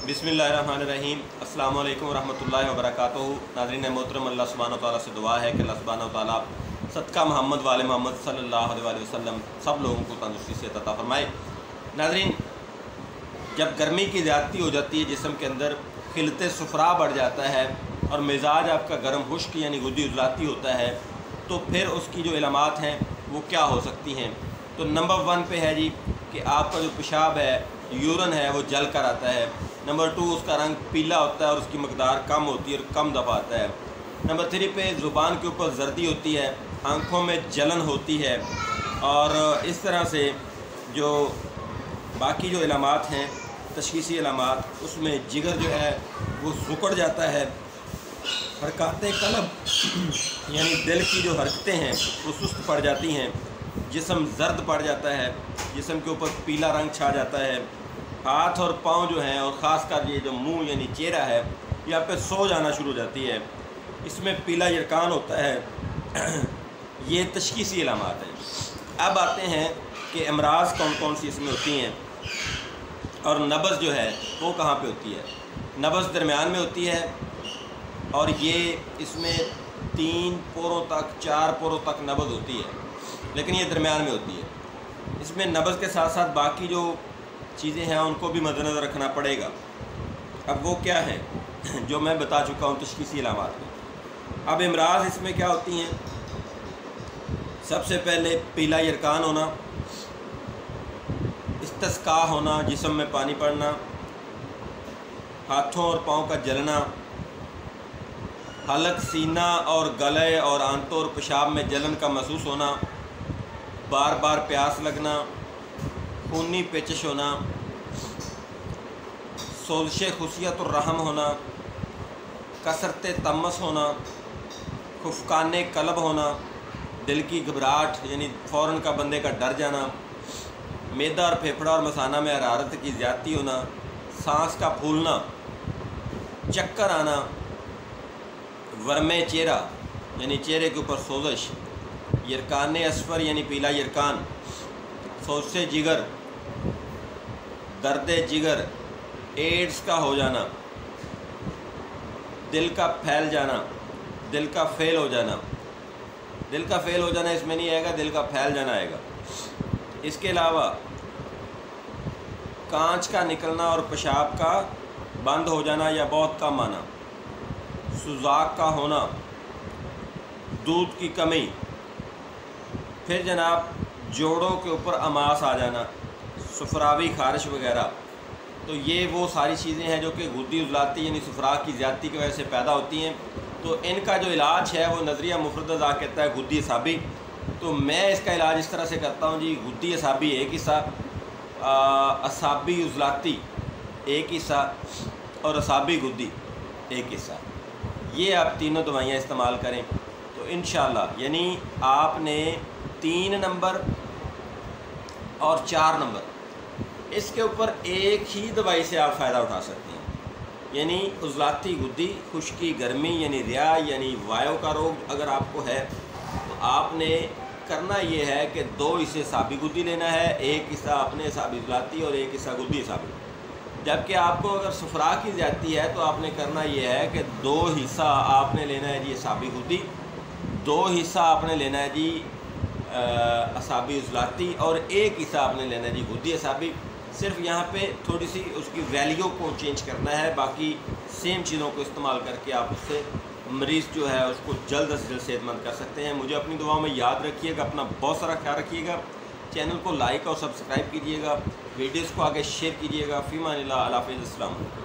बिस्मिल्लाहिर्रहमानिर्रहीम। अस्सलामु अलैकुम रहमतुल्लाहि व बरकातुहू। नाज़रीन मोहतरम, अल्लाह सुब्हानहू व तआला से दुआ है कि अल्लाह सुब्हानहू व तआला सदका मोहम्मद वाले मोहम्मद सल्लल्लाहु अलैहि वसल्लम सब लोगों को तंदुरुस्ती से अता फरमाए। नाज़रीन, जब गर्मी की ज़्यादती हो जाती है, जिस्म के अंदर खिलते सुफरा बढ़ जाता है और मिजाज आपका गर्म खुश्क यानी गुद्दी उजलाती होता है, तो फिर उसकी जो इलामात हैं वो क्या हो सकती हैं। तो नंबर 1 पे है जी कि आपका जो पेशाब है, यूरन है, वो जल कर आता है। नंबर 2, उसका रंग पीला होता है और उसकी मकदार कम होती है और कम दफ़ा आता है। नंबर 3 पे ज़ुबान के ऊपर जर्दी होती है, आँखों में जलन होती है और इस तरह से जो बाकी जो इलामात हैं, तशख़ीसी इलामात, उसमें जिगर जो है वो सिकुड़ जाता है। हरकतें कलब यानी दिल की जो हरकतें हैं वो सुस्त पड़ जाती हैं। जिस्म जर्द पड़ जाता है, जिस्म के ऊपर पीला रंग छा जाता है। हाथ और पाँव जो हैं और ख़ास कर ये जो मुंह यानी चेहरा है, यहाँ पे सो जाना शुरू हो जाती है। इसमें पीला यरकान होता है। ये तशख़ीसी इलामात हैं। अब आते हैं कि अमराज़ कौन कौन सी इसमें होती हैं और नब्ज़ जो है वो कहाँ पे होती है। नब्ज़ दरमियान में होती है और ये इसमें 3 पोरों तक 4 पोरों तक नब्ज़ होती है, लेकिन ये दरमियान में होती है। इसमें नब्ज़ के साथ साथ बाकी जो चीज़ें हैं उनको भी मद्देनज़र रखना पड़ेगा। अब वो क्या है जो मैं बता चुका हूँ तशख़ीसी इलामात में। अब इमराज़ इसमें क्या होती हैं। सबसे पहले पीला यरकान होना, इस्तिस्का होना, जिस्म में पानी पड़ना, हाथों और पाँव का जलना, हलक, सीना और गले और आंतों और पेशाब में जलन का महसूस होना, बार बार प्यास लगना, खूनी पेचिश होना, सोज़िश खुशियत और रहम होना, कसरत तमस होना, खुफकाने कलब होना, दिल की घबराहट यानी फ़ौरन का बंदे का डर जाना, मैदा और फेफड़ा और मसाना में हरारत की ज़्यादती होना, सांस का फूलना, चक्कर आना, वर्मे चेहरा यानी चेहरे के ऊपर सोज़िश, यरकान असफर यानी पीला यरकान, सोज़िश जिगर, दर्द जिगर, एड्स का हो जाना, दिल का फैल जाना, दिल का फेल हो जाना। दिल का फेल हो जाना इसमें नहीं आएगा, दिल का फैल जाना आएगा। इसके अलावा कांच का निकलना और पेशाब का बंद हो जाना या बहुत कम आना, सुजाक का होना, दूध की कमी, फिर जनाब जोड़ों के ऊपर अमास आ जाना, सुफरावी खारिश वगैरह। तो ये वो सारी चीज़ें हैं जो कि गुद्दी उजलाती यानी सुफरा की ज़्यादती की वजह से पैदा होती हैं। तो इनका जो इलाज है वो नज़रिया मुफरद अज़ा कहता है गुद्दी असाबी। तो मैं इसका इलाज इस तरह से करता हूँ जी। गुद्दी असाबी एक हिस्सा, असाबी उजलाती एक हिस्सा और असाबी गुद्दी एक हिस्सा, ये आप तीनों दवाइयाँ इस्तेमाल करें तो इंशाअल्लाह यानी आपने 3 नंबर और 4 नंबर इसके ऊपर एक ही दवाई से आप फ़ायदा उठा सकते हैं। यानी उजलाती गुद्दी, खुश्की, गर्मी यानी रिया यानी वायु का रोग अगर आपको है तो आपने करना ये है कि 2 हिस्से साबी गुद्दी लेना है, एक हिस्सा आपने साबी उजलाती और एक हिस्सा गुद्दी साबी। जबकि आपको अगर सुफरा की ज़्यादती है तो आपने करना ये है कि 2 हिस्सा आपने लेना है जी साबी गुद्दी, 2 हिस्सा आपने लेना है जी असाबी उजलाती और एक हिस्सा आपने लेना है जी गुद्दी असाबी। सिर्फ यहाँ पे थोड़ी सी उसकी वैल्यू को चेंज करना है, बाकी सेम चीज़ों को इस्तेमाल करके आप उससे मरीज़ जो है उसको जल्द से जल्द सेहतमंद कर सकते हैं। मुझे अपनी दुआओं में याद रखिएगा, अपना बहुत सारा ख्याल रखिएगा। चैनल को लाइक और सब्सक्राइब कीजिएगा, वीडियोज़ को आगे शेयर कीजिएगा। फ़ी अमान अल्लाह, अल्लाह हाफ़िज़, अस्सलाम वालेकुम।